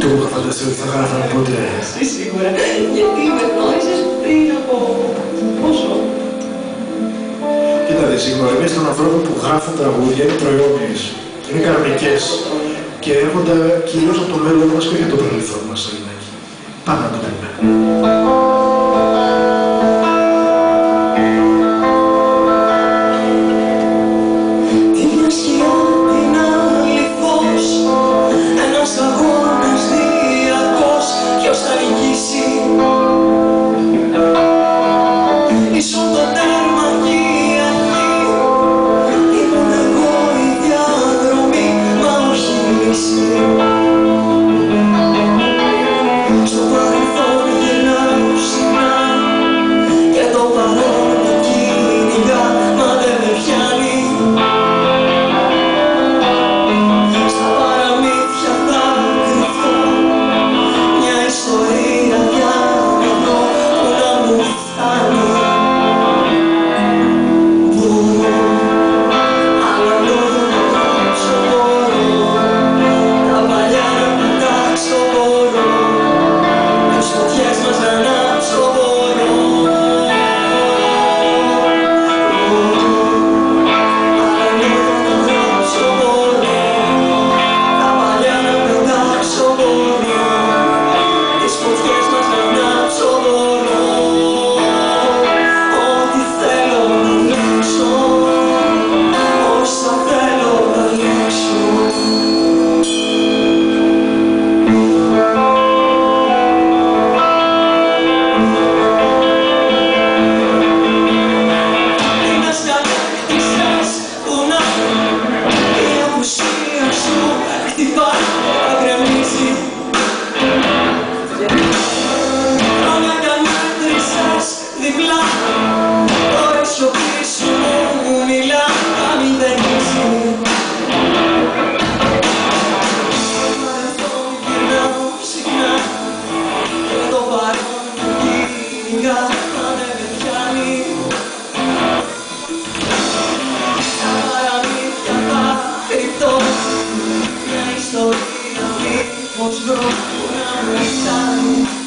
που είχα φανταστεί ότι θα γράφανε ποτέ. Σίγουρα, γιατί με γνώρισες πριν από πόσο? Κοίτα, οι γνωριμίες των ανθρώπων που γράφουν τραγούδια είναι προϊόνιες, είναι καρμικές και έρχονται κυρίως από το μέλλον μας και για το παρελθόν μας, Ελληνάκι. Πάμε να το πούμε. Πώς βρω που να με φτάνει.